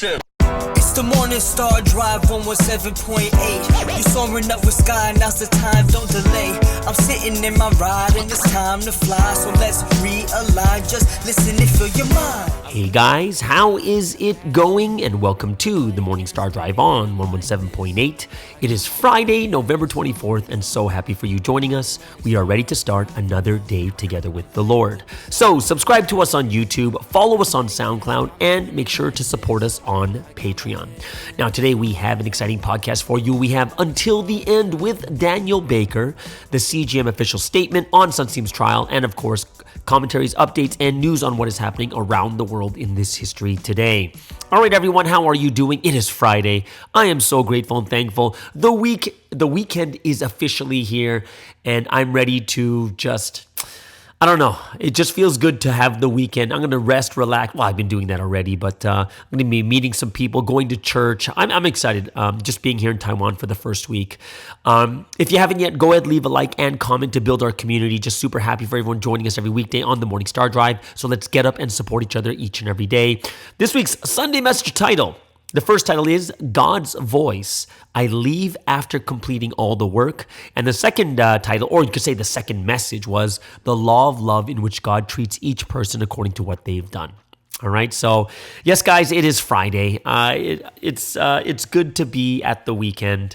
It's the Morning Star Drive 117.8. You soaring up with sky, now's the time, don't delay. I'm sitting in my ride and it's time to fly. So let's realign, just listen and fill your mind. Hey guys, how is it going? And welcome to the Morning Star Drive on 117.8. It is Friday, November 24th, and so happy for you joining us. We are ready to start another day together with the Lord. So subscribe to us on YouTube, follow us on SoundCloud, and make sure to support us on Patreon. Now today we have an exciting podcast for you. We have Until the End with Daniel Baker, the CGM official statement on Sunsteam's trial, and of course, commentaries, updates, and news on what is happening around the world in this history today. All right, everyone, how are you doing? It is Friday. I am so grateful and thankful. The weekend is officially here, and I'm ready to I don't know. It just feels good to have the weekend. I'm going to rest, relax. Well, I've been doing that already, but I'm going to be meeting some people, going to church. I'm excited just being here in Taiwan for the first week. If you haven't yet, go ahead, leave a like and comment to build our community. Just super happy for everyone joining us every weekday on the Morning Star Drive. So let's get up and support each other each and every day. This week's Sunday message title. The first title is God's Voice. I leave after completing all the work. And the second title, or you could say the second message, was The Law of Love in which God treats each person according to what they've done. All right. So yes, guys, it is Friday. It's good to be at the weekend.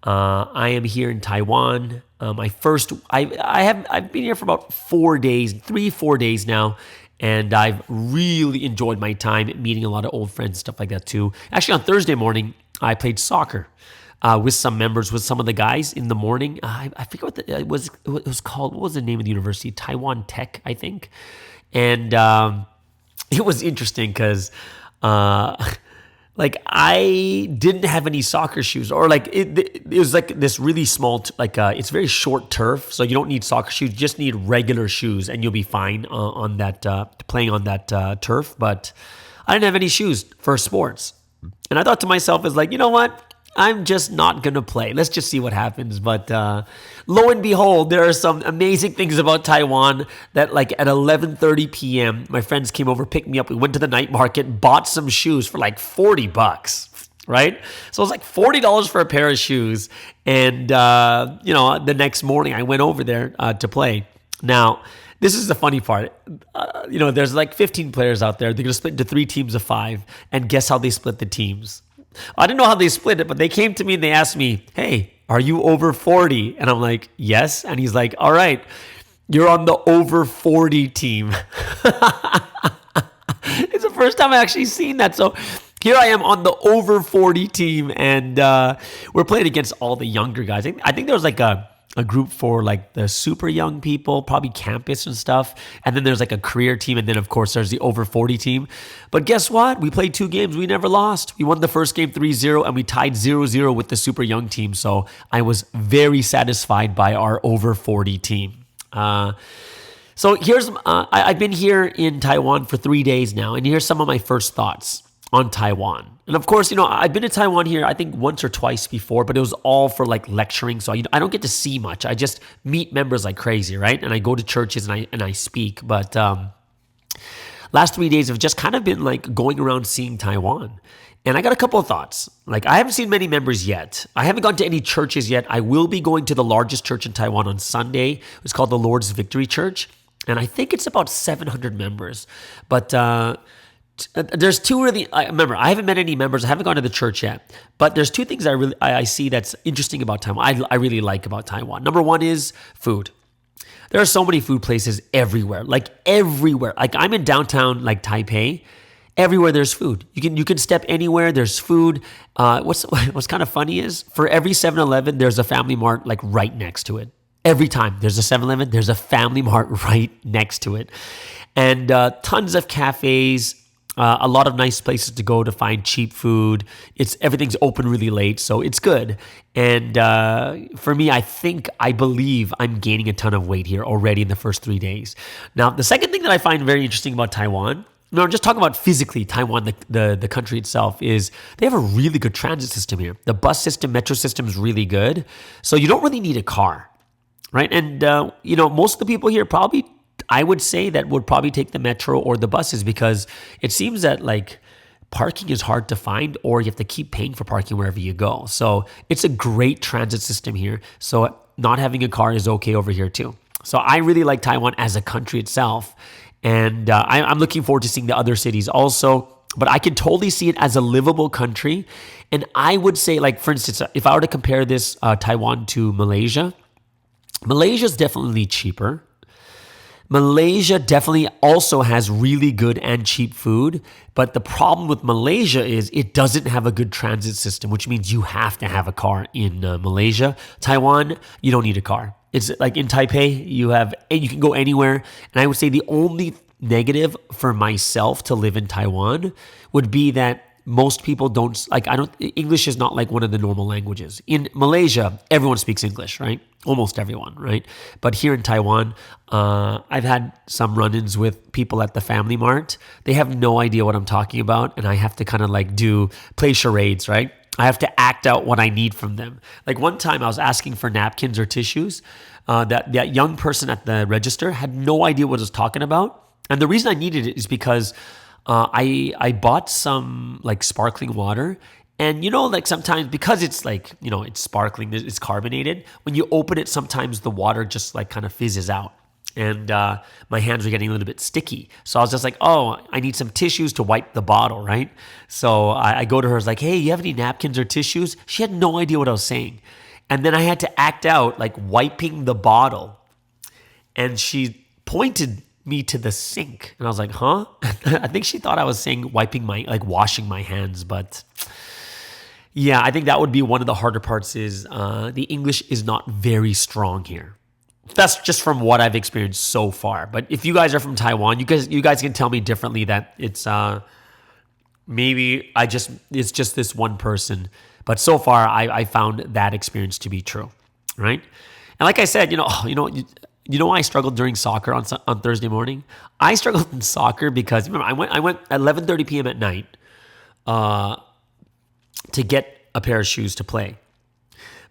I am here in Taiwan. I've been here for about 4 days, 3-4 days now. And I've really enjoyed my time meeting a lot of old friends and stuff like that too. Actually, on Thursday morning, I played soccer with some members, with some of the guys in the morning. I forget what it was called. What was the name of the university? Taiwan Tech, I think. And it was interesting because I didn't have any soccer shoes, or it was like this really small, it's very short turf, so you don't need soccer shoes, you just need regular shoes, and you'll be fine on that playing on that turf. But I didn't have any shoes for sports, and I thought to myself, you know what? I'm just not going to play. Let's just see what happens. But lo and behold, there are some amazing things about Taiwan that at 11:30 p.m., my friends came over, picked me up. We went to the night market, bought some shoes for $40, right? So it was $40 for a pair of shoes. And, the next morning I went over there to play. Now, this is the funny part. There's 15 players out there. They're going to split into 3 teams of 5. And guess how they split the teams? I didn't know how they split it, but they came to me and they asked me, hey, are you over 40? And I'm like, yes. And he's like, all right, you're on the over 40 team. It's the first time I've actually seen that. So here I am on the over 40 team, and we're playing against all the younger guys. I think there was a group for the super young people, probably campus and stuff. And then there's a career team. And then of course there's the over 40 team. But guess what? We played 2 games. We never lost. We won the first game 3-0 and we tied 0-0 with the super young team. So I was very satisfied by our over 40 team. So here's, I've been here in Taiwan for 3 days now. And here's some of my first thoughts on Taiwan. And of course, I've been to Taiwan here, I think once or twice before, but it was all for lecturing. So I don't get to see much. I just meet members like crazy, right? And I go to churches and I speak. But last 3 days have just kind of been going around seeing Taiwan. And I got a couple of thoughts. I haven't seen many members yet. I haven't gone to any churches yet. I will be going to the largest church in Taiwan on Sunday. It's called the Lord's Victory Church. And I think it's about 700 members. But there's 2 really. Remember, I haven't met any members. I haven't gone to the church yet. But there's 2 things I see that's interesting about Taiwan. I really like about Taiwan. Number 1 is food. There are so many food places everywhere. Everywhere. I'm in downtown Taipei. Everywhere there's food. You can step anywhere. There's food. What's kind of funny is for every 7-Eleven there's a Family Mart right next to it. Every time there's a 7-Eleven, there's a Family Mart right next to it, and tons of cafes. A lot of nice places to go to find cheap food. Everything's open really late, so it's good. And for me, I believe I'm gaining a ton of weight here already in the first 3 days. Now, the second thing that I find very interesting about Taiwan, I'm just talking about physically Taiwan, the country itself, is they have a really good transit system here. The bus system, metro system is really good. So you don't really need a car, right? And, most of the people here I would say that would probably take the metro or the buses, because it seems that parking is hard to find, or you have to keep paying for parking wherever you go. So it's a great transit system here. So not having a car is okay over here too. So I really like Taiwan as a country itself. And I'm looking forward to seeing the other cities also. But I can totally see it as a livable country. And I would say, like, for instance, if I were to compare this Taiwan to Malaysia, Malaysia is definitely cheaper. Malaysia definitely also has really good and cheap food. But the problem with Malaysia is it doesn't have a good transit system, which means you have to have a car in Malaysia. Taiwan, you don't need a car. It's like in Taipei, you can go anywhere. And I would say the only negative for myself to live in Taiwan would be that most people English is not like one of the normal languages. In Malaysia, everyone speaks English, right? Almost everyone, right? But here in Taiwan, I've had some run-ins with people at the Family Mart. They have no idea what I'm talking about, and I have to kind of play charades, right? I have to act out what I need from them. Like one time I was asking for napkins or tissues. That young person at the register had no idea what I was talking about. And the reason I needed it is because I bought some sparkling water, and sometimes because it's it's sparkling, it's carbonated. When you open it, sometimes the water just kind of fizzes out, and my hands were getting a little bit sticky. So I was just like, oh, I need some tissues to wipe the bottle, right? So I go to her, I was like, hey, you have any napkins or tissues? She had no idea what I was saying, and then I had to act out wiping the bottle, and she pointed me to the sink, and I was like, huh? I think she thought I was saying washing my hands, but yeah, I think that would be one of the harder parts is the English is not very strong here. That's just from what I've experienced so far. But if you guys are from Taiwan, you guys can tell me differently that it's maybe it's just this one person. But so far I found that experience to be true, right? And like I said, you know why I struggled during soccer on Thursday morning? I struggled in soccer because remember I went at 11:30 p.m. at night to get a pair of shoes to play.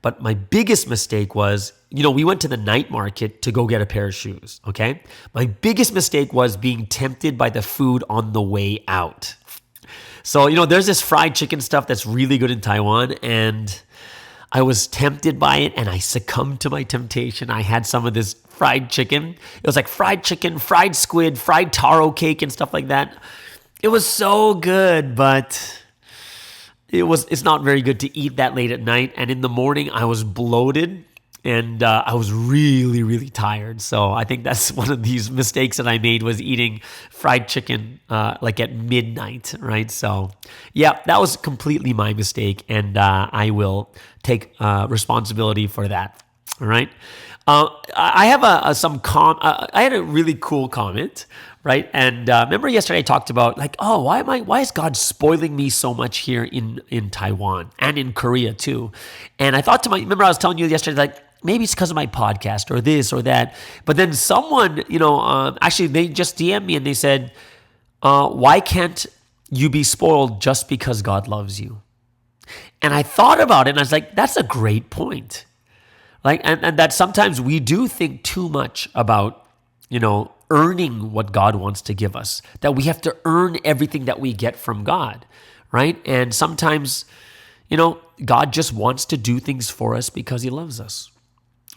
But my biggest mistake was, we went to the night market to go get a pair of shoes, okay? My biggest mistake was being tempted by the food on the way out. So, there's this fried chicken stuff that's really good in Taiwan, and I was tempted by it, and I succumbed to my temptation. I had some of this fried chicken. It was like fried chicken, fried squid, fried taro cake, and stuff like that. It was so good, but it's not very good to eat that late at night. And in the morning, I was bloated, and I was really, really tired. So I think that's one of these mistakes that I made, was eating fried chicken at midnight, right? So yeah, that was completely my mistake, and I will take responsibility for that. All right. I have I had a really cool comment, right? And remember yesterday I talked about why is God spoiling me so much here in Taiwan and in Korea too? And I thought remember I was telling you yesterday, maybe it's because of my podcast or this or that. But then someone, actually they just DM'd me and they said, why can't you be spoiled just because God loves you? And I thought about it, and I was like, that's a great point. And that sometimes we do think too much about, earning what God wants to give us, that we have to earn everything that we get from God, right? And sometimes, God just wants to do things for us because he loves us,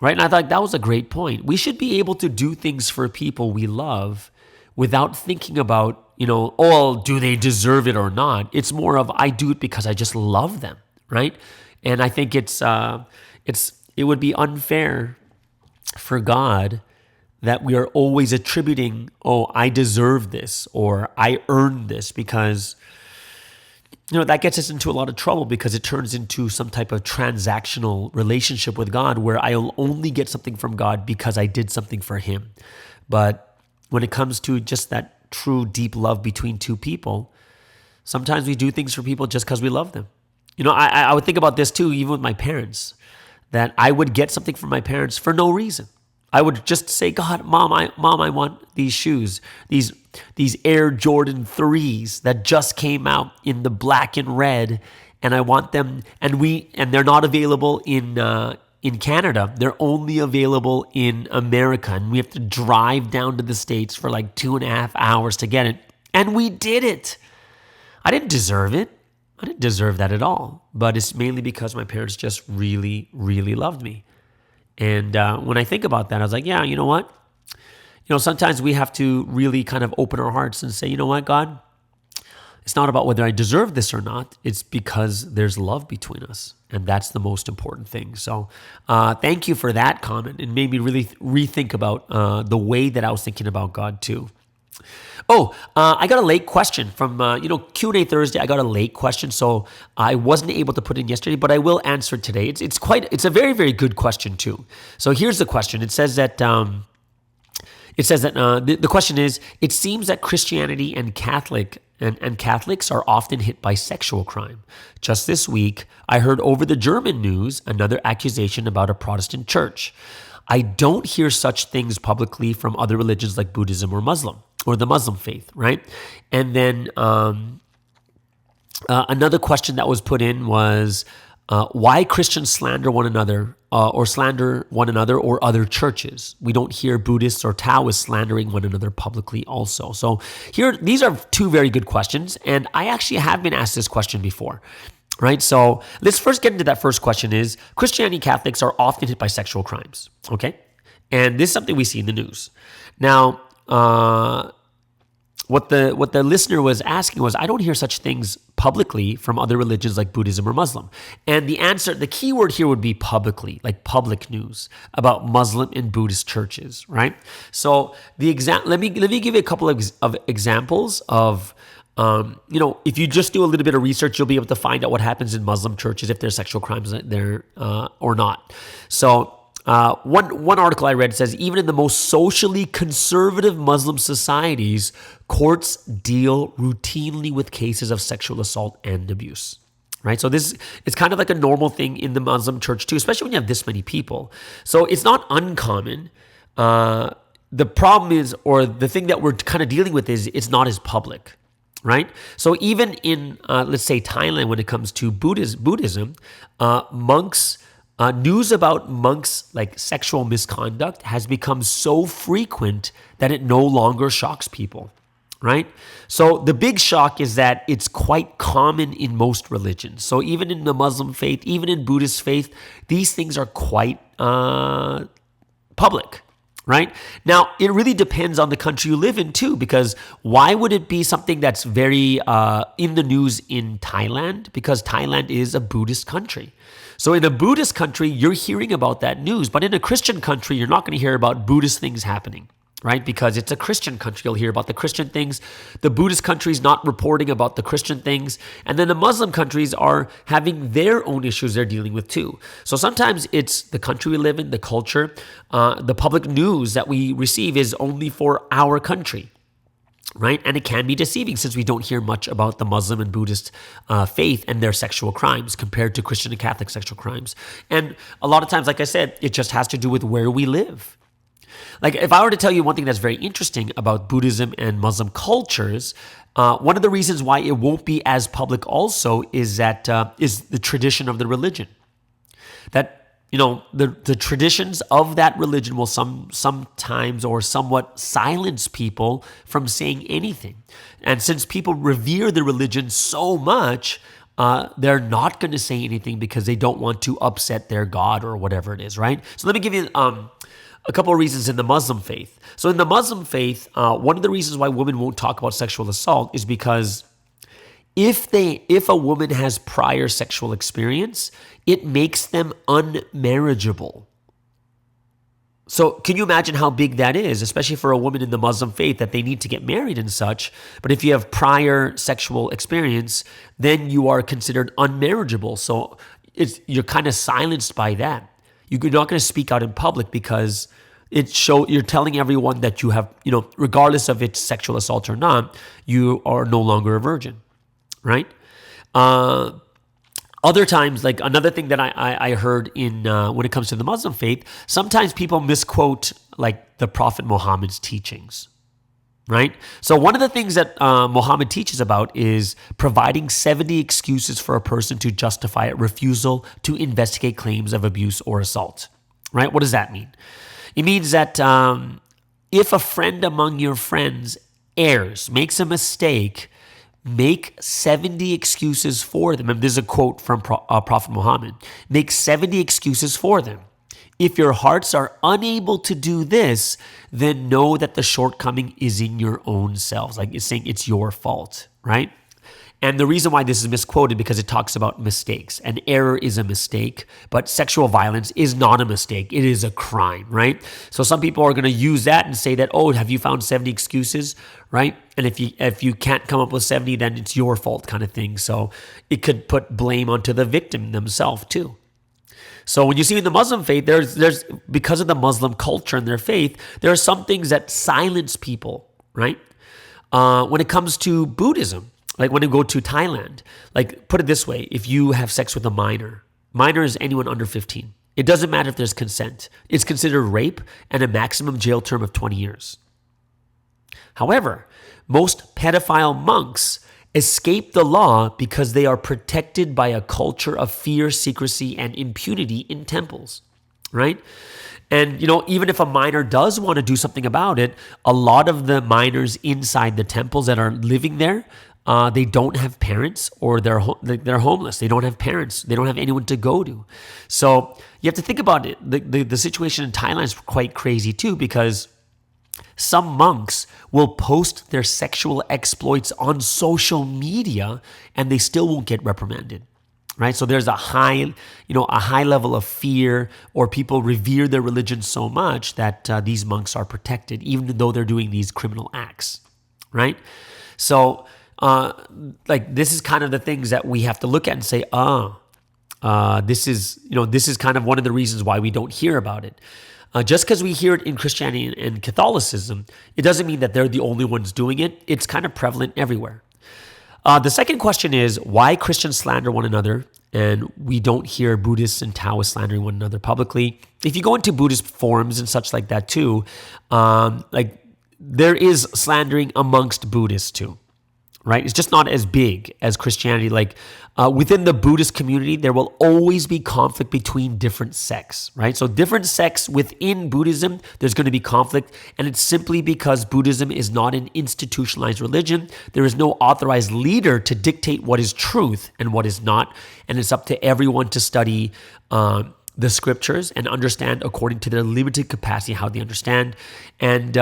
right? And I thought that was a great point. We should be able to do things for people we love without thinking about, do they deserve it or not? It's more of, I do it because I just love them, right? And I think it would be unfair for God that we are always attributing, I deserve this or I earned this, because that gets us into a lot of trouble, because it turns into some type of transactional relationship with God where I'll only get something from God because I did something for him. But when it comes to just that true deep love between two people, sometimes we do things for people just because we love them. I would think about this too, even with my parents, that I would get something from my parents for no reason. I would just say, God, Mom, I want these shoes, these Air Jordan 3s that just came out in the black and red, and I want them, and they're not available in Canada. They're only available in America, and we have to drive down to the States for 2.5 hours to get it. And we did it. I didn't deserve it. I didn't deserve that at all. But it's mainly because my parents just really, really loved me. And when I think about that, I was like, yeah, you know what? Sometimes we have to really kind of open our hearts and say, you know what, God? It's not about whether I deserve this or not. It's because there's love between us. And that's the most important thing. So thank you for that comment. It made me really rethink about the way that I was thinking about God too. Oh, I got a late question from, Q&A Thursday. I got a late question, so I wasn't able to put in yesterday, but I will answer today. It's a very, very good question too. So here's the question. It says that, the question is, it seems that Christianity and Catholics are often hit by sexual crime. Just this week, I heard over the German news another accusation about a Protestant church. I don't hear such things publicly from other religions like Buddhism or Muslim, or the Muslim faith, right? And then another question that was put in was, why Christians slander one another or other churches. We don't hear Buddhists or Taoists slandering one another publicly also. So these are two very good questions, and I actually have been asked this question before, right? So let's first get into that first question is, Christianity and Catholics are often hit by sexual crimes, okay? And this is something we see in the news. Now, what the listener was asking was, I don't hear such things publicly from other religions like Buddhism or Muslim. And the answer, the key word here would be publicly, like public news about Muslim and Buddhist churches, right? So let me give you a couple of examples of, if you just do a little bit of research, you'll be able to find out what happens in Muslim churches, if there's sexual crimes there or not. So one article I read says, even in the most socially conservative Muslim societies, courts deal routinely with cases of sexual assault and abuse, right? So it's kind of like a normal thing in the Muslim church too, especially when you have this many people. So it's not uncommon. The problem is, or the thing that we're kind of dealing with is, it's not as public, right? So even in, let's say Thailand, when it comes to Buddhism, monks, news about monks' like sexual misconduct has become so frequent that it no longer shocks people, right? So the big shock is that it's quite common in most religions. So even in the Muslim faith, even in Buddhist faith, these things are quite public, right? Now, it really depends on the country you live in too, because why would it be something that's very in the news in Thailand? Because Thailand is a Buddhist country. So in a Buddhist country, you're hearing about that news. But in a Christian country, you're not going to hear about Buddhist things happening, right? Because it's a Christian country. You'll hear about the Christian things. The Buddhist country's not reporting about the Christian things. And then the Muslim countries are having their own issues they're dealing with too. So sometimes it's the country we live in, the culture, the public news that we receive is only for our country, right? And it can be deceiving since we don't hear much about the Muslim and Buddhist faith and their sexual crimes compared to Christian and Catholic sexual crimes. And a lot of times, like I said, it just has to do with where we live. Like if I were to tell you one thing that's very interesting about Buddhism and Muslim cultures, one of the reasons why it won't be as public also is that is the tradition of the religion. That the traditions of that religion will sometimes or somewhat silence people from saying anything. And since people revere the religion so much, they're not going to say anything because they don't want to upset their God or whatever it is, right? So let me give you a couple of reasons in the Muslim faith. So in the Muslim faith, one of the reasons why women won't talk about sexual assault is because if a woman has prior sexual experience, it makes them unmarriageable. So can you imagine how big that is, especially for a woman in the Muslim faith that they need to get married and such. But if you have prior sexual experience, then you are considered unmarriageable. So you're kind of silenced by that. You're not going to speak out in public because you're telling everyone that you have, regardless of it's sexual assault or not, you are no longer a virgin. Right? Other times, like another thing that I heard in when it comes to the Muslim faith, sometimes people misquote like the Prophet Muhammad's teachings, right? So one of the things that Muhammad teaches about is providing 70 excuses for a person to justify a refusal to investigate claims of abuse or assault, right? What does that mean? It means that if a friend among your friends errs, makes a mistake, make 70 excuses for them. And this is a quote from Prophet Muhammad. Make 70 excuses for them. If your hearts are unable to do this, then know that the shortcoming is in your own selves. Like it's saying it's your fault, right? And the reason why this is misquoted because it talks about mistakes. An error is a mistake, but sexual violence is not a mistake. It is a crime, right? So some people are going to use that and say that, oh, have you found 70 excuses, right? And if you can't come up with 70, then it's your fault kind of thing. So it could put blame onto the victim themselves too. So when you see in the Muslim faith, there's because of the Muslim culture and their faith, there are some things that silence people, right? When it comes to Buddhism, like when you go to Thailand, like put it this way, if you have sex with a minor is anyone under 15. It doesn't matter if there's consent. It's considered rape and a maximum jail term of 20 years. However, most pedophile monks escape the law because they are protected by a culture of fear, secrecy, and impunity in temples, right? And, even if a minor does want to do something about it, a lot of the minors inside the temples that are living there, they don't have parents or they're homeless. They don't have parents. They don't have anyone to go to. So you have to think about it. The situation in Thailand is quite crazy too, because some monks will post their sexual exploits on social media and they still won't get reprimanded, right? So there's a high level of fear, or people revere their religion so much that these monks are protected, even though they're doing these criminal acts, right? So this is kind of the things that we have to look at and say, this is kind of one of the reasons why we don't hear about it. Just because we hear it in Christianity and Catholicism, it doesn't mean that they're the only ones doing it. It's kind of prevalent everywhere. The second question is why Christians slander one another, and we don't hear Buddhists and Taoists slandering one another publicly. If you go into Buddhist forums and such like that too, there is slandering amongst Buddhists too. Right? It's just not as big as Christianity. Within the Buddhist community, there will always be conflict between different sects, right? So different sects within Buddhism, there's going to be conflict, and it's simply because Buddhism is not an institutionalized religion. There is no authorized leader to dictate what is truth and what is not, and it's up to everyone to study the scriptures and understand according to their limited capacity how they understand. And,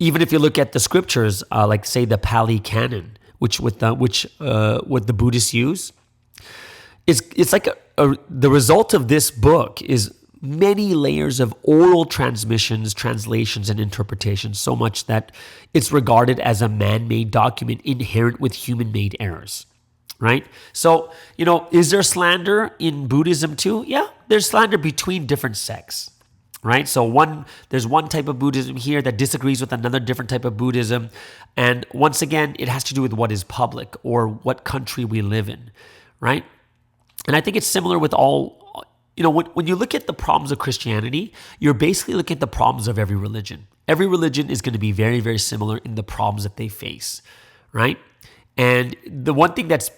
even if you look at the scriptures, like say the Pali Canon, which the Buddhists use, it's like the result of this book is many layers of oral transmissions, translations, and interpretations, so much that it's regarded as a man-made document inherent with human-made errors, right? So, is there slander in Buddhism too? Yeah, there's slander between different sects. Right? So there's one type of Buddhism here that disagrees with another different type of Buddhism. And once again, it has to do with what is public or what country we live in, right? And I think it's similar with all, when you look at the problems of Christianity, you're basically looking at the problems of every religion. Every religion is going to be very, very similar in the problems that they face, right? And the one thing that's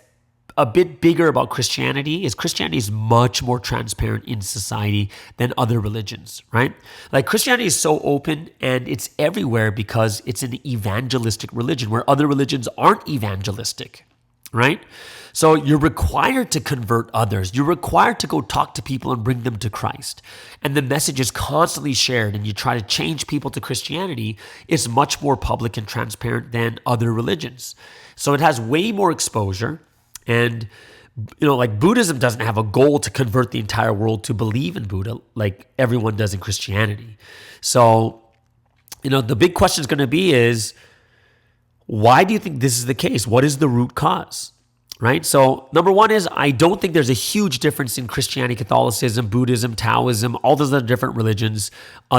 a bit bigger about Christianity is much more transparent in society than other religions, right? Like Christianity is so open and it's everywhere because it's an evangelistic religion where other religions aren't evangelistic, right? So you're required to convert others. You're required to go talk to people and bring them to Christ. And the message is constantly shared and you try to change people to Christianity. It's much more public and transparent than other religions. So it has way more exposure. And, Buddhism doesn't have a goal to convert the entire world to believe in Buddha like everyone does in Christianity. So, the big question is going to be is, why do you think this is the case? What is the root cause, right? So number one is I don't think there's a huge difference in Christianity, Catholicism, Buddhism, Taoism, all those other different religions.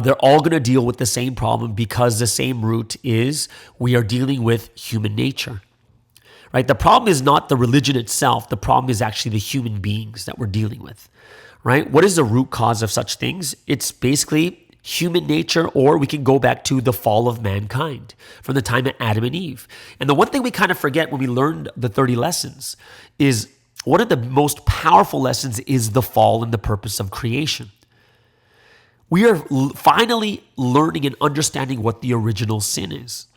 They're all going to deal with the same problem because the same root is we are dealing with human nature. Right? The problem is not the religion itself. The problem is actually the human beings that we're dealing with, right? What is the root cause of such things? It's basically human nature, or we can go back to the fall of mankind from the time of Adam and Eve. And the one thing we kind of forget when we learned the 30 lessons is one of the most powerful lessons is the fall and the purpose of creation. We are finally learning and understanding what the original sin is.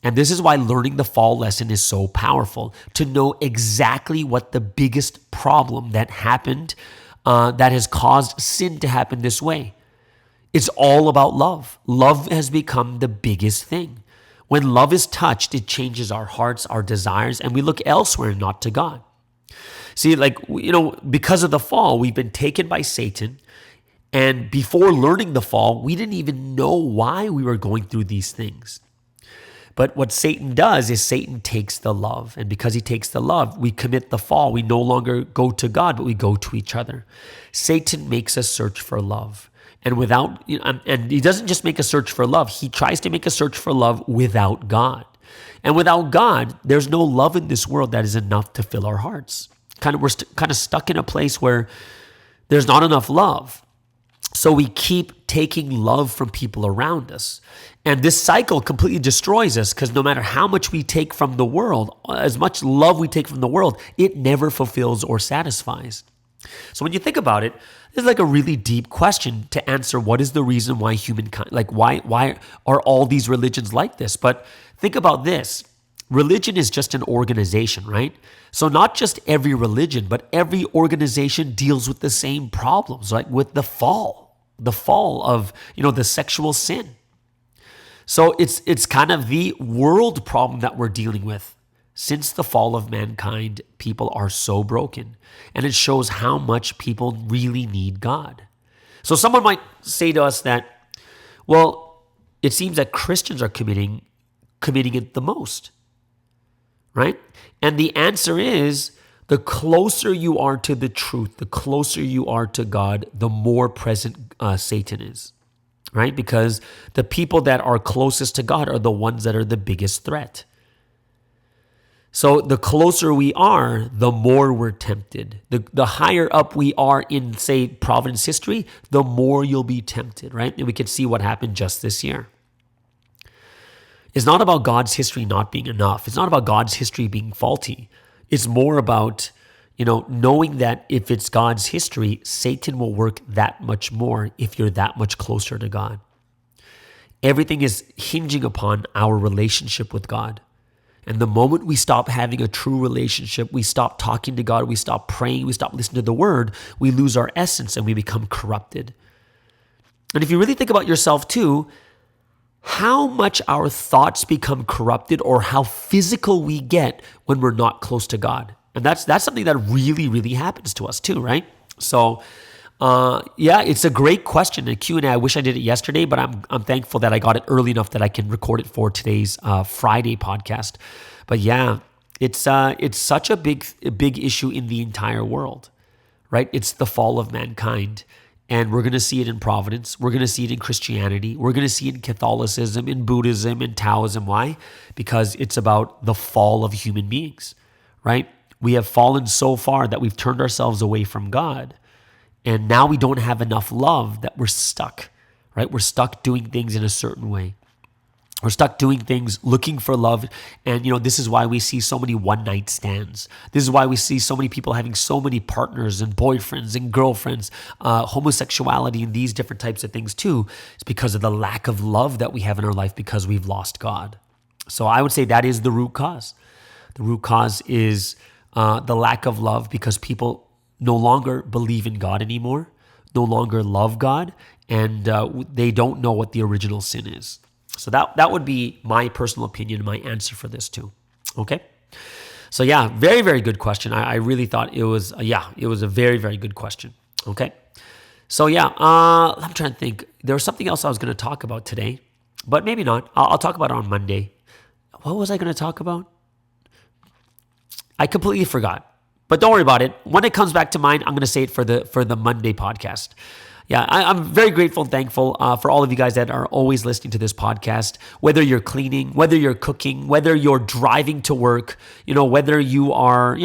And this is why learning the fall lesson is so powerful, to know exactly what the biggest problem that happened, that has caused sin to happen this way. It's all about love. Love has become the biggest thing. When love is touched, it changes our hearts, our desires, and we look elsewhere, not to God. See, because of the fall, we've been taken by Satan. And before learning the fall, we didn't even know why we were going through these things. But what Satan does is Satan takes the love. And because he takes the love, we commit the fall. We no longer go to God, but we go to each other. Satan makes us search for love. And and he doesn't just make a search for love. He tries to make a search for love without God. And without God, there's no love in this world that is enough to fill our hearts. We're kind of stuck in a place where there's not enough love. So we keep taking love from people around us. And this cycle completely destroys us, because no matter how much we take from the world, as much love we take from the world, it never fulfills or satisfies. So when you think about it, it's like a really deep question to answer. What is the reason why humankind, why are all these religions like this? But think about this. Religion is just an organization, right? So not just every religion, but every organization deals with the same problems, like with the fall of, the sexual sin. So it's kind of the world problem that we're dealing with. Since the fall of mankind, people are so broken, and it shows how much people really need God. So someone might say to us that, well, it seems that Christians are committing it the most, right? And the answer is, the closer you are to the truth, the closer you are to God, the more present Satan is, right? Because the people that are closest to God are the ones that are the biggest threat. So the closer we are, the more we're tempted. The higher up we are in, say, Providence history, the more you'll be tempted, right? And we can see what happened just this year. It's not about God's history not being enough. It's not about God's history being faulty. It's more about, knowing that if it's God's history, Satan will work that much more if you're that much closer to God. Everything is hinging upon our relationship with God. And the moment we stop having a true relationship, we stop talking to God, we stop praying, we stop listening to the word, we lose our essence and we become corrupted. And if you really think about yourself too, how much our thoughts become corrupted, or how physical we get when we're not close to God. And that's something that really, really happens to us too, right? So it's a great question. A Q&A, I wish I did it yesterday, but I'm thankful that I got it early enough that I can record it for today's Friday podcast. But yeah, it's such a big issue in the entire world, right? It's the fall of mankind. And we're going to see it in Providence. We're going to see it in Christianity. We're going to see it in Catholicism, in Buddhism, in Taoism. Why? Because it's about the fall of human beings, right? We have fallen so far that we've turned ourselves away from God. And now we don't have enough love, that we're stuck, right? We're stuck doing things in a certain way. We're stuck doing things, looking for love. And, this is why we see so many one-night stands. This is why we see so many people having so many partners and boyfriends and girlfriends, homosexuality and these different types of things too. It's because of the lack of love that we have in our life, because we've lost God. So I would say that is the root cause. The root cause is the lack of love, because people no longer believe in God anymore, no longer love God, and they don't know what the original sin is. So that would be my personal opinion, my answer for this too. Okay? So yeah, very, very good question. I really thought it was a very, very good question. Okay? So yeah, I'm trying to think. There was something else I was going to talk about today, but maybe not. I'll talk about it on Monday. What was I going to talk about? I completely forgot. But don't worry about it. When it comes back to mind, I'm going to say it for the Monday podcast. Yeah, I'm very grateful and thankful for all of you guys that are always listening to this podcast, whether you're cleaning, whether you're cooking, whether you're driving to work, whether you are,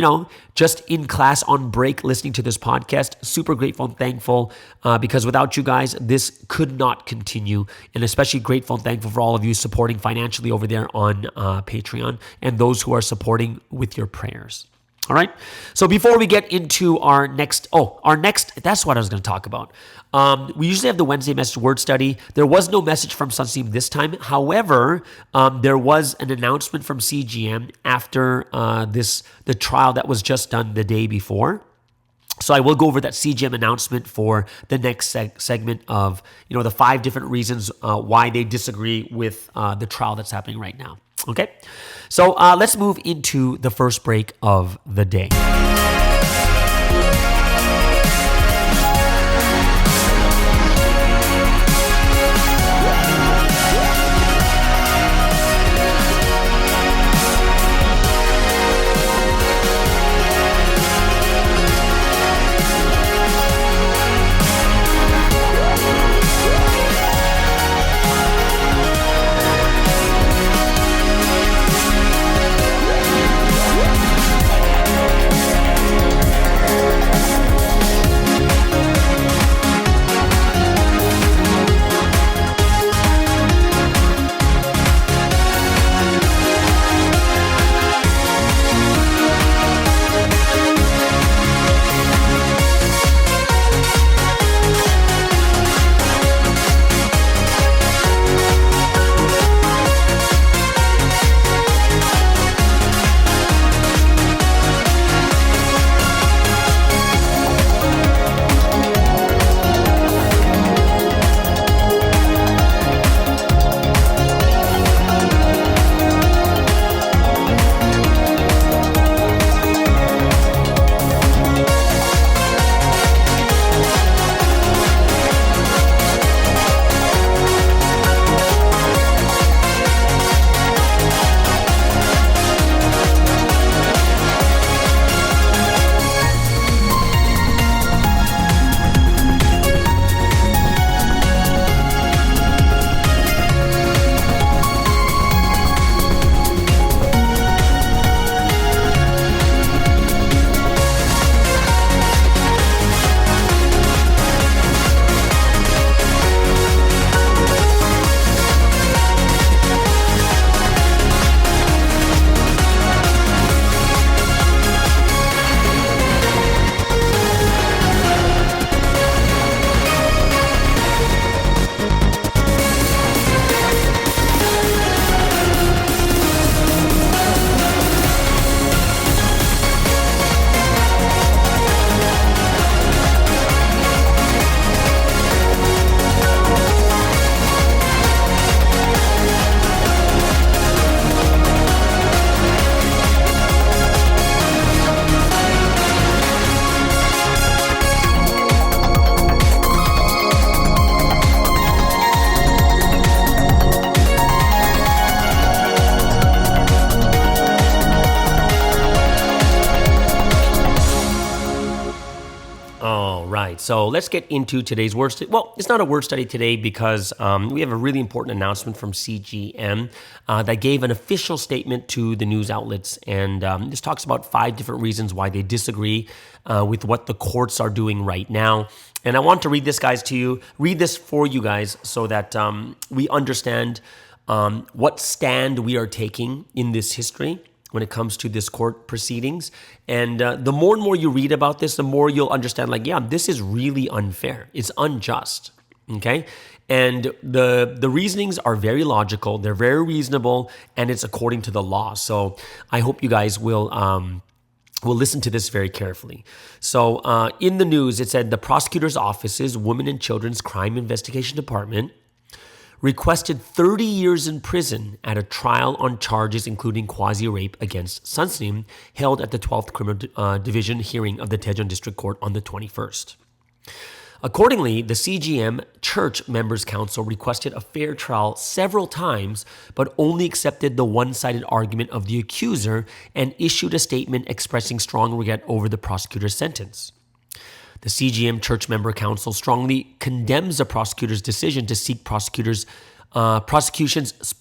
just in class on break listening to this podcast. Super grateful and thankful because without you guys, this could not continue. And especially grateful and thankful for all of you supporting financially over there on Patreon, and those who are supporting with your prayers. All right. So before we get into that's what I was going to talk about. We usually have the Wednesday message word study. There was no message from Sunsteam this time. However, there was an announcement from CGM after the trial that was just done the day before. So I will go over that CGM announcement for the next segment of, the 5 different reasons why they disagree with the trial that's happening right now. Okay, so let's move into the first break of the day. So let's get into today's word study. Well, it's not a word study today because we have a really important announcement from CGM that gave an official statement to the news outlets. And this talks about 5 different reasons why they disagree with what the courts are doing right now. And I want to read this for you guys so that we understand what stand we are taking in this history when it comes to this court proceedings. And the more and more you read about this, the more you'll understand, this is really unfair. It's unjust, okay? And the reasonings are very logical, they're very reasonable, and it's according to the law. So I hope you guys will listen to this very carefully. So in the news, it said the prosecutor's office's Women and Children's Crime Investigation Department requested 30 years in prison at a trial on charges including quasi-rape against Sunsteam held at the 12th Criminal Division hearing of the Daejeon District Court on the 21st. Accordingly, the CGM Church Members Council requested a fair trial several times, but only accepted the one-sided argument of the accuser and issued a statement expressing strong regret over the prosecutor's sentence. The CGM Church Member Council strongly condemns the prosecutor's decision to seek prosecutions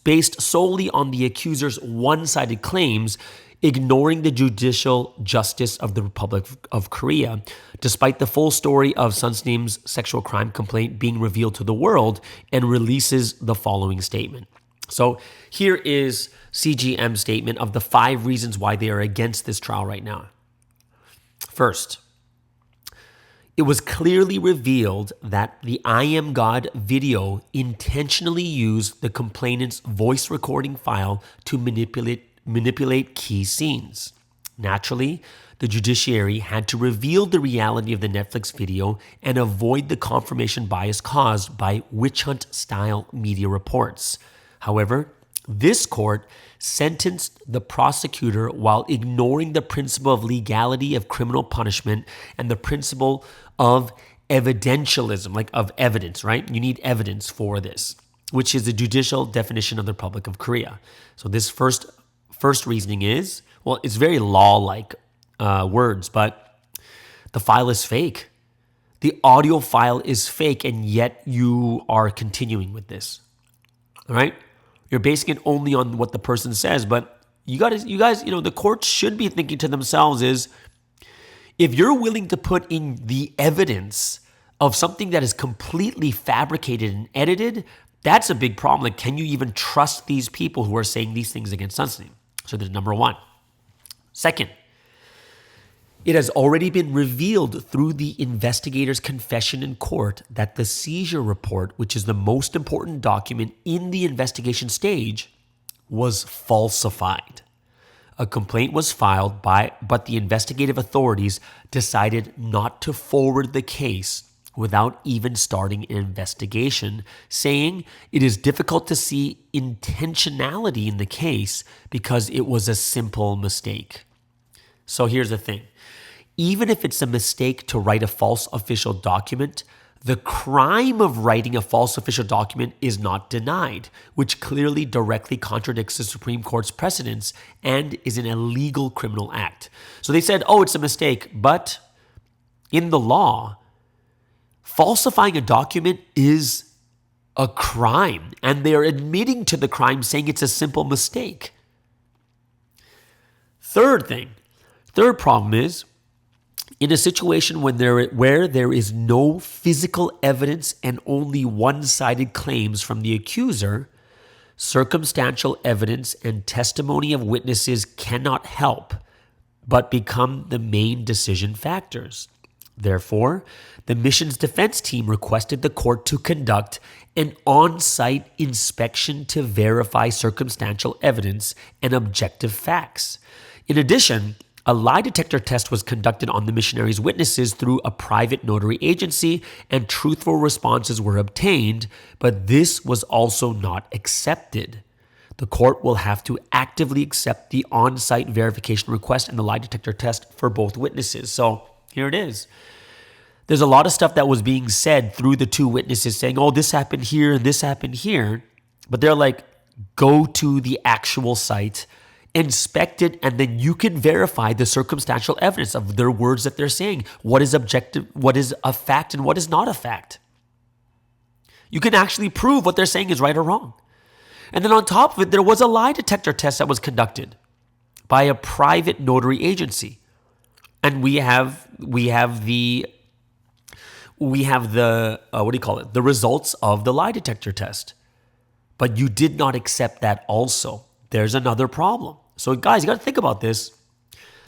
based solely on the accuser's one-sided claims, ignoring the judicial justice of the Republic of Korea, despite the full story of Sunsteam's sexual crime complaint being revealed to the world, and releases the following statement. So here is CGM's statement of the 5 reasons why they are against this trial right now. First, it was clearly revealed that the I Am God video intentionally used the complainant's voice recording file to manipulate key scenes. Naturally, the judiciary had to reveal the reality of the Netflix video and avoid the confirmation bias caused by witch hunt-style media reports. However, this court sentenced the prosecutor while ignoring the principle of legality of criminal punishment and the principle of evidentialism, like of evidence, right? You need evidence for this, which is the judicial definition of the Republic of Korea. So this first reasoning is, well, it's very law-like words, but the file is fake. The audio file is fake, and yet you are continuing with this, all right? You're basing it only on what the person says, but you guys, the court should be thinking to themselves is, if you're willing to put in the evidence of something that is completely fabricated and edited, that's a big problem. Like, can you even trust these people who are saying these things against Sunstein? So there's number one. Second, it has already been revealed through the investigator's confession in court that the seizure report, which is the most important document in the investigation stage, was falsified. A complaint was filed but the investigative authorities decided not to forward the case without even starting an investigation, saying it is difficult to see intentionality in the case because it was a simple mistake. So here's the thing. Even if it's a mistake to write a false official document, the crime of writing a false official document is not denied, which clearly directly contradicts the Supreme Court's precedents and is an illegal criminal act. So they said, oh, it's a mistake, but in the law, falsifying a document is a crime, and they're admitting to the crime, saying it's a simple mistake. Third problem is, in a situation where there is no physical evidence and only one-sided claims from the accuser, circumstantial evidence and testimony of witnesses cannot help but become the main decision factors. Therefore, the mission's defense team requested the court to conduct an on-site inspection to verify circumstantial evidence and objective facts. In addition, a lie detector test was conducted on the missionaries' witnesses through a private notary agency, and truthful responses were obtained, but this was also not accepted. The court will have to actively accept the on-site verification request and the lie detector test for both witnesses. So here it is. There's a lot of stuff that was being said through the two witnesses saying, oh, this happened here and this happened here. But they're like, go to the actual site, inspect it, and then you can verify the circumstantial evidence of their words that they're saying. What is objective, what is a fact, and what is not a fact. You can actually prove what they're saying is right or wrong. And then on top of it, there was a lie detector test that was conducted by a private notary agency. And we have the the results of the lie detector test. But you did not accept that also. There's another problem. So guys, you got to think about this.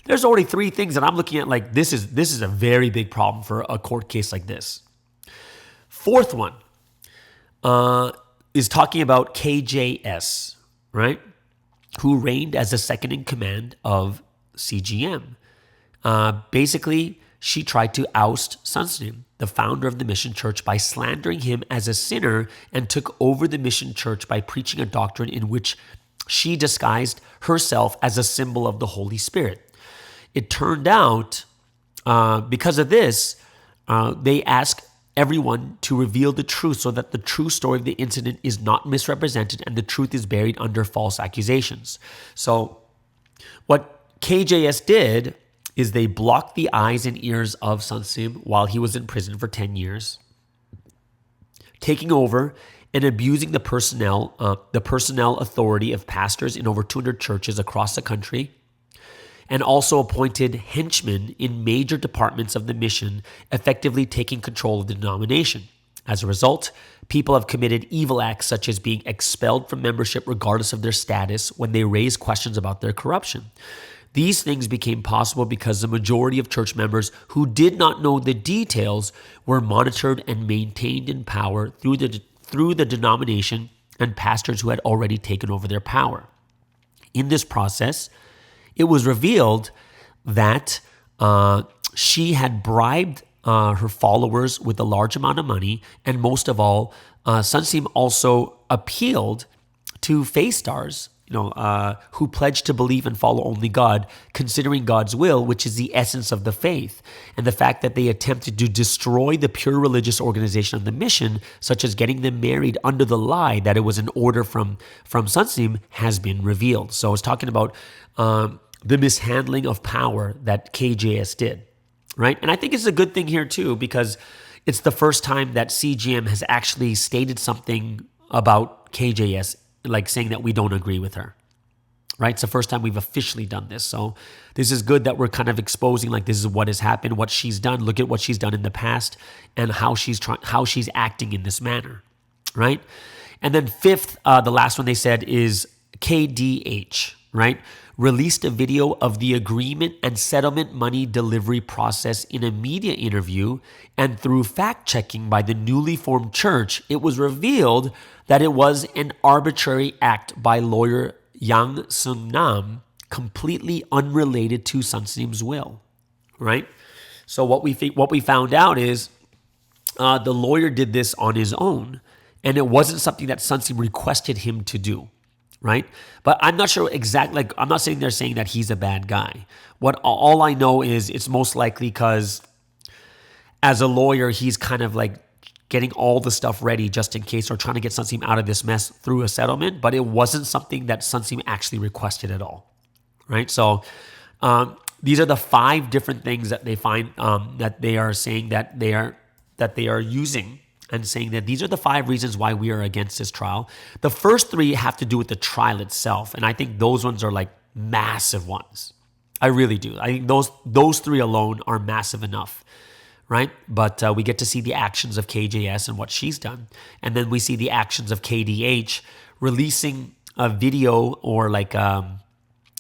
There's already three things that I'm looking at like this is a very big problem for a court case like this. Fourth one is talking about KJS, right? Who reigned as the second in command of CGM. Basically, she tried to oust Sunstein, the founder of the mission church, by slandering him as a sinner, and took over the mission church by preaching a doctrine in which she disguised herself as a symbol of the Holy Spirit. It turned out, because of this, they asked everyone to reveal the truth so that the true story of the incident is not misrepresented and the truth is buried under false accusations. So what KJS did is they blocked the eyes and ears of Sunstein while he was in prison for 10 years, taking over and abusing the personnel authority of pastors in over 200 churches across the country, and also appointed henchmen in major departments of the mission, effectively taking control of the denomination. As a result, people have committed evil acts such as being expelled from membership regardless of their status when they raise questions about their corruption. These things became possible because the majority of church members who did not know the details were monitored and maintained in power through the denomination and pastors who had already taken over their power. In this process, it was revealed that she had bribed her followers with a large amount of money, and most of all, Sunsim also appealed to faith stars, who pledged to believe and follow only God, considering God's will, which is the essence of the faith, and the fact that they attempted to destroy the pure religious organization of the mission, such as getting them married under the lie that it was an order from Sunsim, has been revealed. So it's talking about the mishandling of power that KJS did, right? And I think it's a good thing here too, because it's the first time that CGM has actually stated something about KJS, like saying that we don't agree with her, right? It's the first time we've officially done this. So this is good that we're kind of exposing, like, this is what has happened, what she's done. Look at what she's done in the past and how she's acting in this manner, right? And then fifth, the last one they said is KDH, right? Released a video of the agreement and settlement money delivery process in a media interview, and through fact-checking by the newly formed church, it was revealed that it was an arbitrary act by lawyer Yang Sung-nam, completely unrelated to Sunsim's will, right? So what we found out is the lawyer did this on his own, and it wasn't something that Sunsim requested him to do, right? But I'm not sure exactly, like, I'm not sitting there saying that he's a bad guy. All I know is it's most likely because as a lawyer, he's kind of like getting all the stuff ready just in case, or trying to get Sunsim out of this mess through a settlement, but it wasn't something that Sunsim actually requested at all, right? So these are the 5 different things that they find that they are saying that they are using, and saying that these are the 5 reasons why we are against this trial. The first 3 have to do with the trial itself, and I think those ones are like massive ones. I really do. I think those 3 alone are massive enough, right? But we get to see the actions of KJS and what she's done, and then we see the actions of KDH releasing a video, or like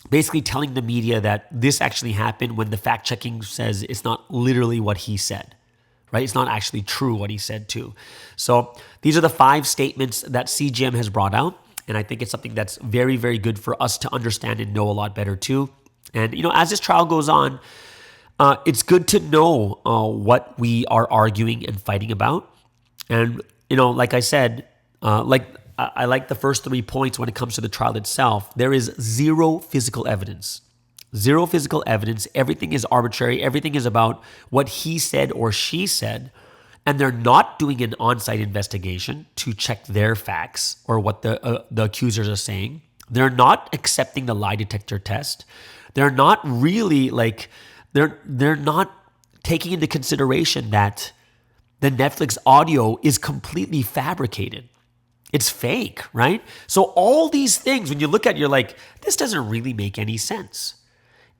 basically telling the media that this actually happened, when the fact-checking says it's not literally what he said. Right? It's not actually true what he said too. So these are the 5 statements that CGM has brought out. And I think it's something that's very, very good for us to understand and know a lot better too. And, as this trial goes on, it's good to know what we are arguing and fighting about. And, like I said, I like the first 3 points when it comes to the trial itself. There is 0 physical evidence. 0 physical evidence. Everything is arbitrary. Everything is about what he said or she said. And they're not doing an on-site investigation to check their facts or what the accusers are saying. They're not accepting the lie detector test. They're not really they're not taking into consideration that the Netflix audio is completely fabricated. It's fake, right? So all these things, when you look at it, you're like, this doesn't really make any sense.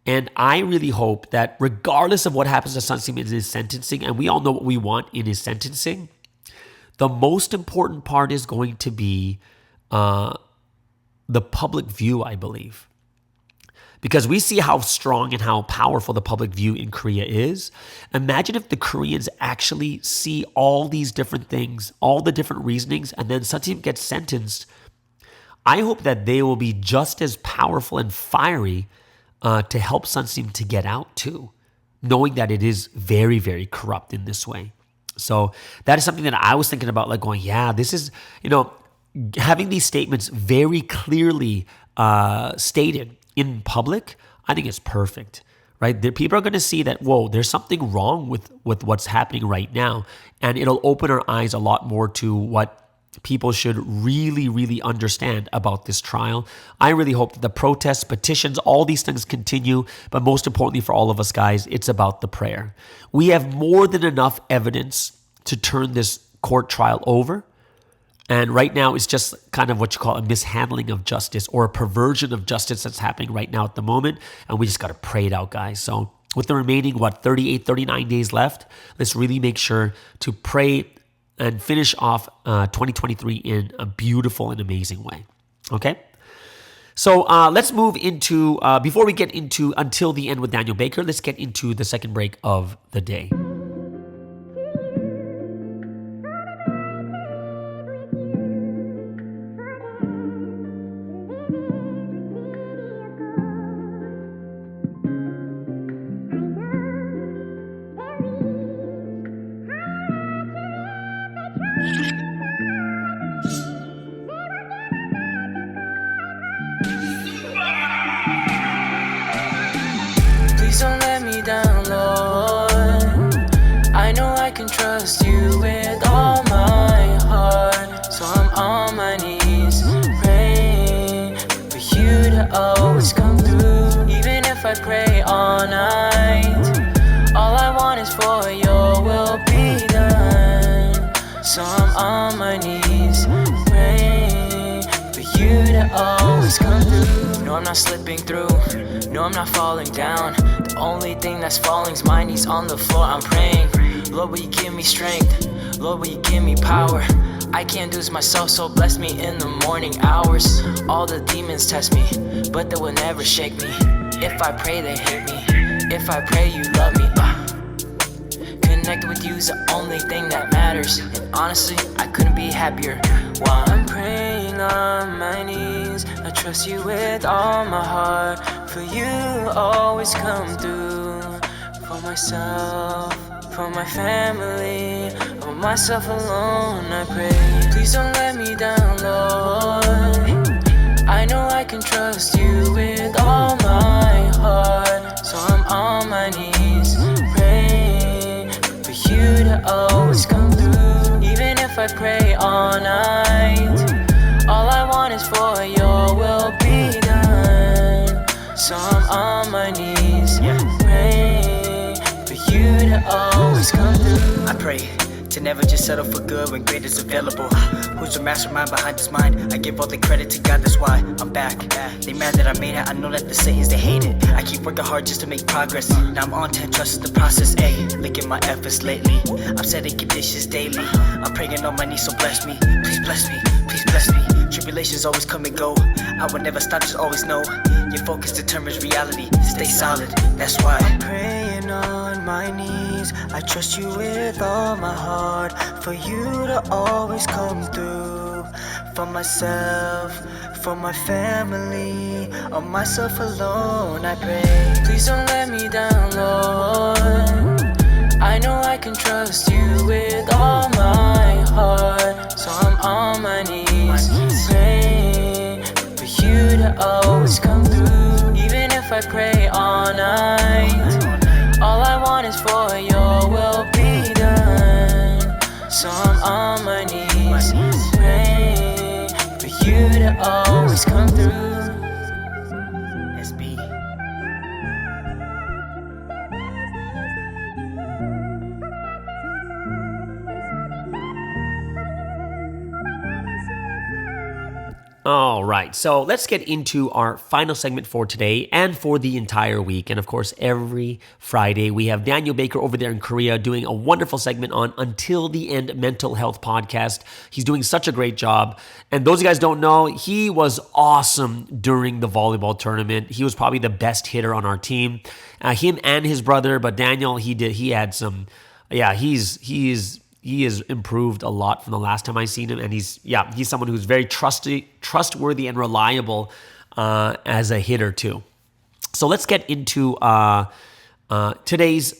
And I really hope that regardless of what happens to Sunsim in his sentencing, and we all know what we want in his sentencing, the most important part is going to be the public view, I believe. Because we see how strong and how powerful the public view in Korea is. Imagine if the Koreans actually see all these different things, all the different reasonings, and then Sunsim gets sentenced. I hope that they will be just as powerful and fiery to help Sunsim to get out too, knowing that it is very, very corrupt in this way. So that is something that I was thinking about, like going, yeah, this is, having these statements very clearly stated in public, I think it's perfect, right? People are going to see that, whoa, there's something wrong with what's happening right now. And it'll open our eyes a lot more to what people should really, really understand about this trial. I really hope that the protests, petitions, all these things continue. But most importantly for all of us guys, it's about the prayer. We have more than enough evidence to turn this court trial over. And right now it's just kind of what you call a mishandling of justice, or a perversion of justice that's happening right now at the moment. And we just got to pray it out, guys. So with the remaining, 38, 39 days left, let's really make sure to pray and finish off 2023 in a beautiful and amazing way. Okay? So let's move into, before we get into Until the End with Daniel Baker, let's get into the second break of the day. Please don't let me down, Lord. I know I can trust you with all my heart. So I'm on my knees praying for you to always come through. Even if I pray all night, all I want is for your will be done. So I'm on my knees praying for you to always come through. No, I'm not slipping through. No, I'm not falling down. The only thing that's falling is my knees on the floor. I'm praying, Lord, will you give me strength? Lord, will you give me power? I can't do this myself, so bless me in the morning hours. All the demons test me, but they will never shake me. If I pray, they hate me. If I pray, you love me. Connected with you is the only thing that matters. And honestly, I couldn't be happier. While I'm praying on my knees, I trust you with all my heart. For you always come through. For myself, for my family, for myself alone I pray. Please don't let me down, Lord. I know I can trust you with all my heart. So I'm on my knees praying for you to always come through. Even if I pray all night, all I want is for your will be done. So I'm on my knees praying for you to always come through. I pray to never just settle for good when great is available. Who's the mastermind behind this mind? I give all the credit to God, that's why I'm back. They mad that I made it, I know that the Satans, they hate it. I keep working hard just to make progress. Now I'm on 10, trust the process, ayy. Look at my efforts lately, I'm setting conditions daily. I'm praying on my knees, so bless me. Please bless me, please bless me. Tribulations always come and go, I will never stop, just always know your focus determines reality, stay solid, that's why I'm praying on my knees. I trust you with all my heart. For you to always come through. For myself, for my family, on myself alone I pray. Please don't let me down, Lord. I know I can trust you with all my heart. So I'm on my knees praying for you to always come through. Even if I pray all night, all I want is for your will be done. So I'm on my knees praying for you to always come through. SB. All right, so let's get into our final segment for today and for the entire week. And of course, every Friday, we have Daniel Baker over there in Korea doing a wonderful segment on Until the End Mental Health Podcast. He's doing such a great job. And those of you guys don't know, he was awesome during the volleyball tournament. He was probably the best hitter on our team. Him and his brother, but Daniel, he had some, he has improved a lot from the last time I seen him, and he's someone who's very trustworthy and reliable as a hitter too. So let's get into today's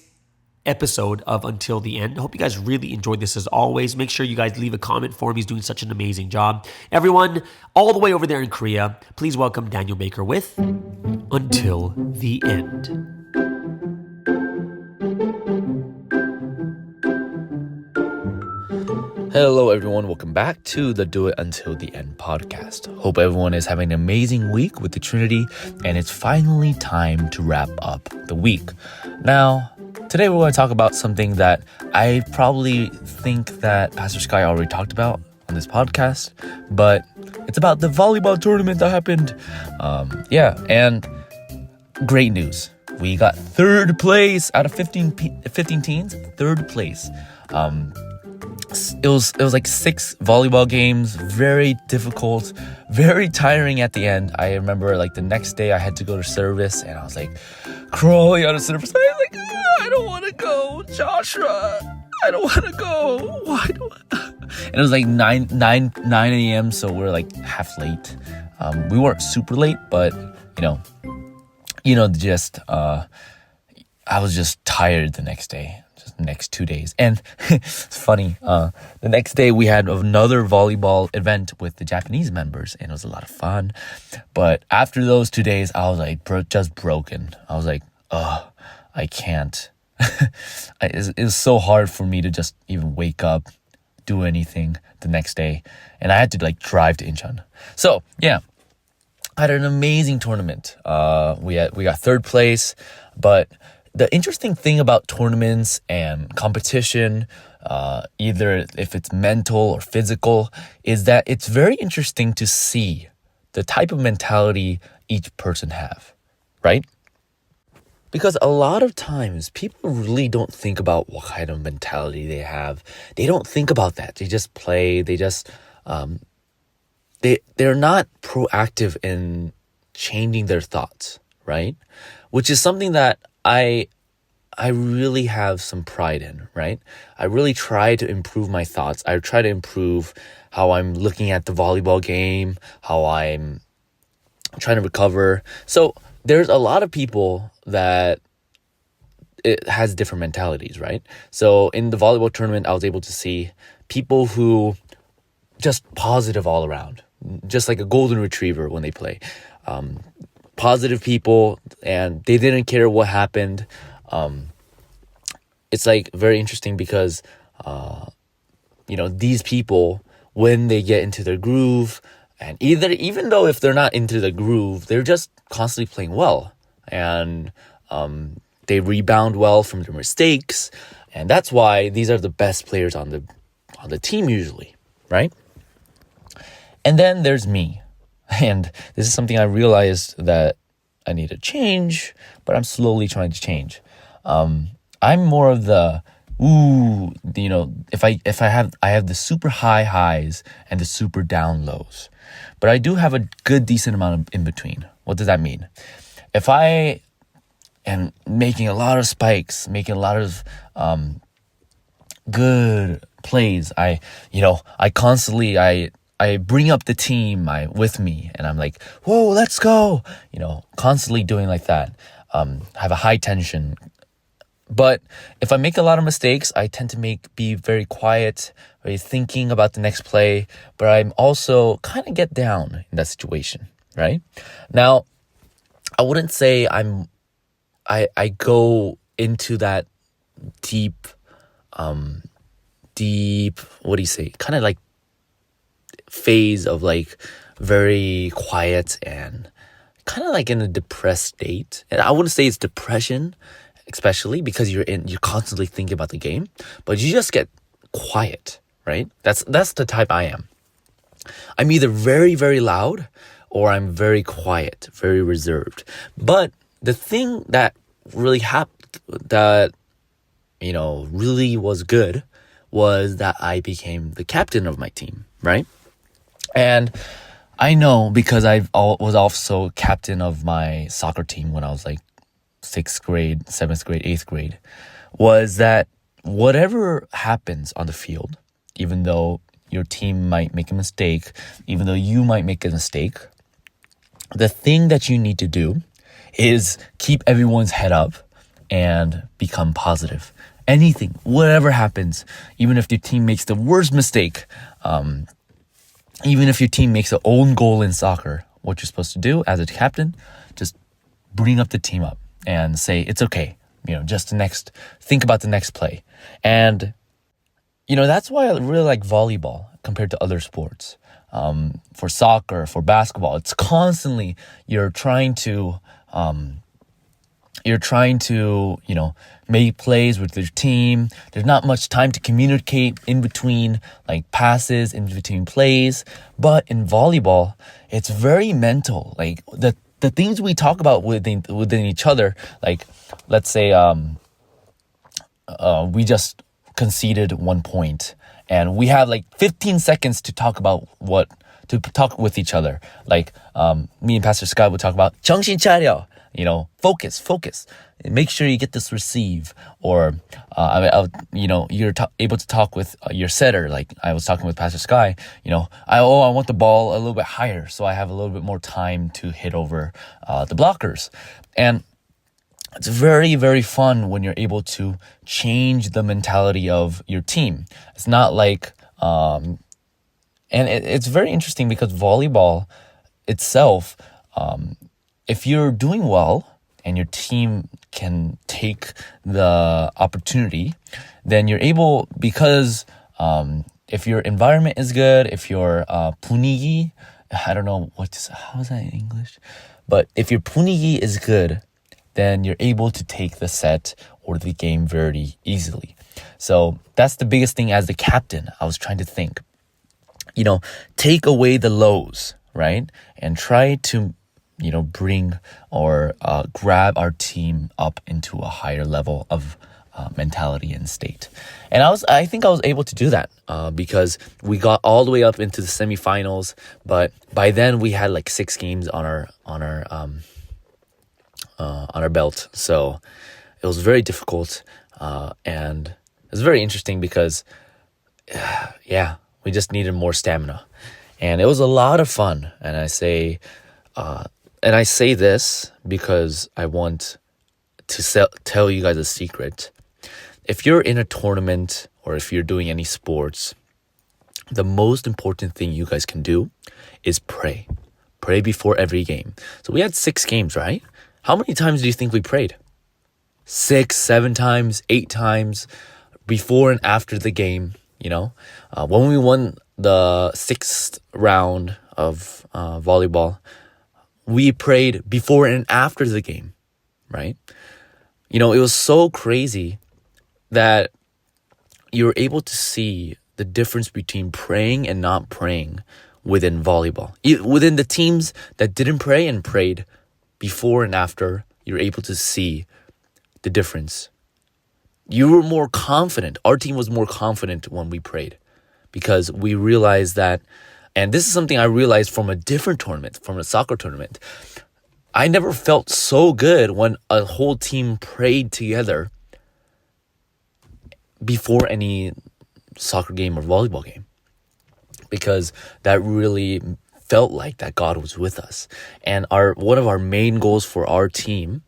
episode of Until the End. I hope you guys really enjoyed this as always. Make sure you guys leave a comment for him. He's doing such an amazing job. Everyone, all the way over there in Korea, please welcome Daniel Baker with Until the End. Hello everyone, welcome back to the Do It Until the End podcast. Hope everyone is having an amazing week with the Trinity, and it's finally time to wrap up the week. Now, today we're going to talk about something that I probably think that Pastor Sky already talked about on this podcast, but it's about the volleyball tournament that happened. And great news. We got third place out of 15 teams, third place. like 6 volleyball games, very difficult, very tiring at the end. I remember like the next day I had to go to service and I was like crawling out of service. I was like, I don't want to go, Joshua. I don't want to go. Why do I? And it was like 9 a.m. So we're like half late. We weren't super late, but just I was just tired the next day. Next 2 days. And it's funny, the next day we had another volleyball event with the Japanese members and it was a lot of fun. But after those 2 days I was like just broken. I was like, I can't. It was so hard for me to just even wake up, do anything the next day, and I had to like drive to Incheon. So yeah, I had an amazing tournament. We got 3rd place, but the interesting thing about tournaments and competition, either if it's mental or physical, is that it's very interesting to see the type of mentality each person have, right? Because a lot of times people really don't think about what kind of mentality they have. They don't think about that. They just play. They just they're not proactive in changing their thoughts, right? Which is something that I really have some pride in, right? I really try to improve my thoughts. I try to improve how I'm looking at the volleyball game, how I'm trying to recover. So there's a lot of people that it has different mentalities, right? So in the volleyball tournament, I was able to see people who just positive all around, just like a golden retriever when they play. Positive people, and they didn't care what happened. It's like very interesting because, these people, when they get into their groove, and even though if they're not into the groove, they're just constantly playing well, and they rebound well from their mistakes, and that's why these are the best players on the team usually, right? And then there's me. And this is something I realized that I need to change, but I'm slowly trying to change. I'm more of the if I have the super high highs and the super down lows, but I do have a good decent amount of in between. What does that mean? If I am making a lot of spikes, making a lot of good plays, I constantly I bring up the team with me, and I'm like, whoa, let's go. Constantly doing like that. Have a high tension. But if I make a lot of mistakes, I tend to be very quiet, very thinking about the next play. But I'm also kind of get down in that situation, right? Now, I wouldn't say I go into that deep, what do you say? Kind of like phase of like very quiet and kind of like in a depressed state. And I wouldn't say it's depression, especially because you're constantly thinking about the game, but you just get quiet, right? That's the type I am. I'm either very, very loud or I'm very quiet, very reserved. But the thing that really really was good was that I became the captain of my team, right? And I know because I was also captain of my soccer team when I was like 6th grade, 7th grade, 8th grade, was that whatever happens on the field, even though your team might make a mistake, even though you might make a mistake, the thing that you need to do is keep everyone's head up and become positive. Anything, whatever happens, even if your team makes the worst mistake, even if your team makes their own goal in soccer, what you're supposed to do as a captain, just bring up the team up and say, it's okay. Think about the next play. And, that's why I really like volleyball compared to other sports. For soccer, for basketball, it's constantly, you're trying to make plays with your team. There's not much time to communicate in between like passes, in between plays. But in volleyball, it's very mental. Like the things we talk about within each other, like let's say we just conceded 1 point And we have like 15 seconds to talk with each other. Like me and Pastor Scott would talk about 정신 차려, focus. Make sure you get this receive. Or you're able to talk with your setter. Like I was talking with Pastor Sky. I want the ball a little bit higher, so I have a little bit more time to hit over the blockers. And it's very, very fun when you're able to change the mentality of your team. It's not like, and it's very interesting because volleyball itself, if you're doing well and your team can take the opportunity, then you're able, because if your environment is good, if your 분위기, I don't know how is that in English? But if your 분위기 is good, then you're able to take the set or the game very easily. So that's the biggest thing as the captain. I was trying to think, take away the lows, right? And try to, bring or grab our team up into a higher level of mentality and state. And I think I was able to do that because we got all the way up into the semifinals. But by then we had like 6 games on our belt. So it was very difficult. And it was very interesting because, we just needed more stamina. And it was a lot of fun. And I say this because I want to tell you guys a secret. If you're in a tournament or if you're doing any sports, the most important thing you guys can do is pray. Pray before every game. So we had 6 games, right? How many times do you think we prayed? 6, 7 times, 8 times before and after the game, When we won the 6th round of volleyball, we prayed before and after the game, right? It was so crazy that you're able to see the difference between praying and not praying within volleyball. Within the teams that didn't pray and prayed before and after, you're able to see the difference. You were more confident. Our team was more confident when we prayed because we realized that, and this is something I realized from a different tournament, from a soccer tournament. I never felt so good when a whole team prayed together before any soccer game or volleyball game, because that really felt like that God was with us. And one of our main goals for our team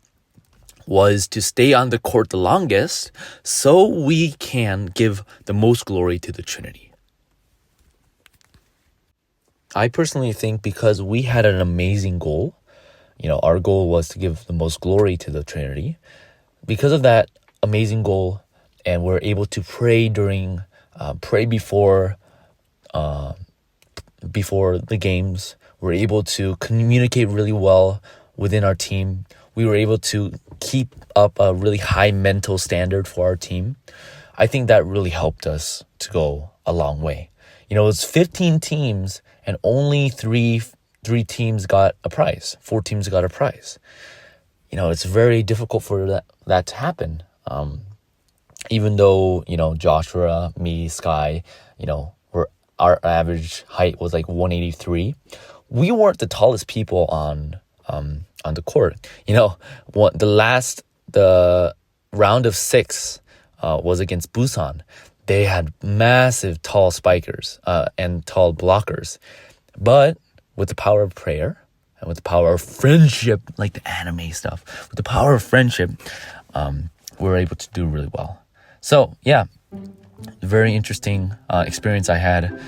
was to stay on the court the longest so we can give the most glory to the Trinity. I personally think because we had an amazing goal, our goal was to give the most glory to the Trinity. Because of that amazing goal, and we're able to pray before the games, we're able to communicate really well within our team. We were able to keep up a really high mental standard for our team. I think that really helped us to go a long way. It's 15 teams and only three teams got a prize. 4 teams got a prize. It's very difficult for that to happen. Even though, Joshua, me, Sky, our average height was like 183. We weren't the tallest people on the court. The round of 6 was against Busan. They had massive tall spikers and tall blockers. But with the power of prayer and with the power of friendship, like the anime stuff, with the power of friendship, we were able to do really well. So, very interesting experience I had.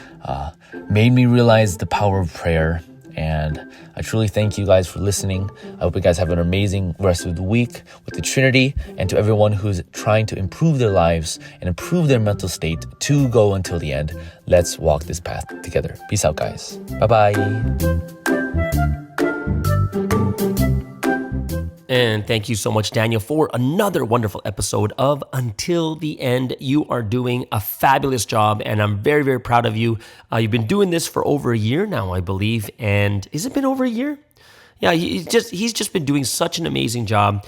Made me realize the power of prayer. And I truly thank you guys for listening. I hope you guys have an amazing rest of the week with the Trinity. And to everyone who's trying to improve their lives and improve their mental state to go until the end, let's walk this path together. Peace out, guys. Bye-bye. And thank you so much, Daniel, for another wonderful episode of Until the End. You are doing a fabulous job, and I'm very, very proud of you. You've been doing this for over a year now, I believe. And has it been over a year? Yeah, he's just been doing such an amazing job.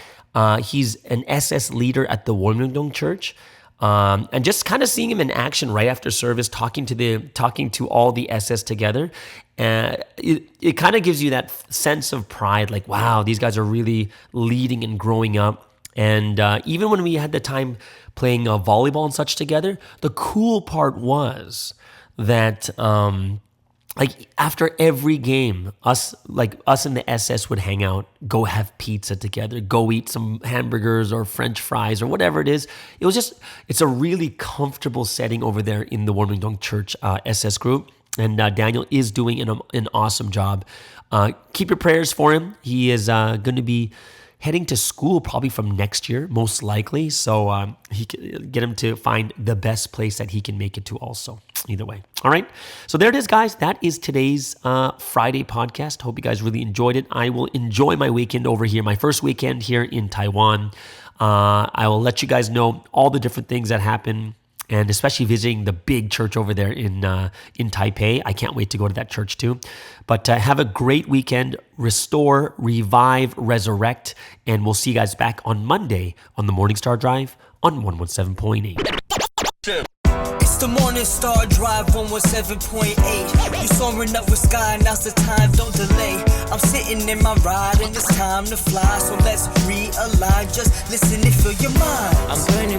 He's an SS leader at the Wonmyeongdong Church. And just kind of seeing him in action right after service, talking to all the SS together, it kind of gives you that sense of pride, like, wow, these guys are really leading and growing up. And even when we had the time playing volleyball and such together, the cool part was that like after every game, us in the SS would hang out, go have pizza together, go eat some hamburgers or French fries or whatever it is. It's a really comfortable setting over there in the Warmingdong Church SS group. And Daniel is doing an awesome job. Keep your prayers for him. He is going to be heading to school probably from next year, most likely. So he can get him to find the best place that he can make it to also. Either way. All right. So there it is, guys. That is today's Friday podcast. Hope you guys really enjoyed it. I will enjoy my weekend over here, my first weekend here in Taiwan. I will let you guys know all the different things that happen, and especially visiting the big church over there in Taipei. I can't wait to go to that church too. But have a great weekend. Restore, revive, resurrect, and we'll see you guys back on Monday on the Morning Star Drive on 117.8. It's the Morning Star Drive 117.8. You soaring up with sky, now's the time, don't delay. I'm sitting in my ride and it's time to fly. So let's realign, just listen and feel your mind. I'm burning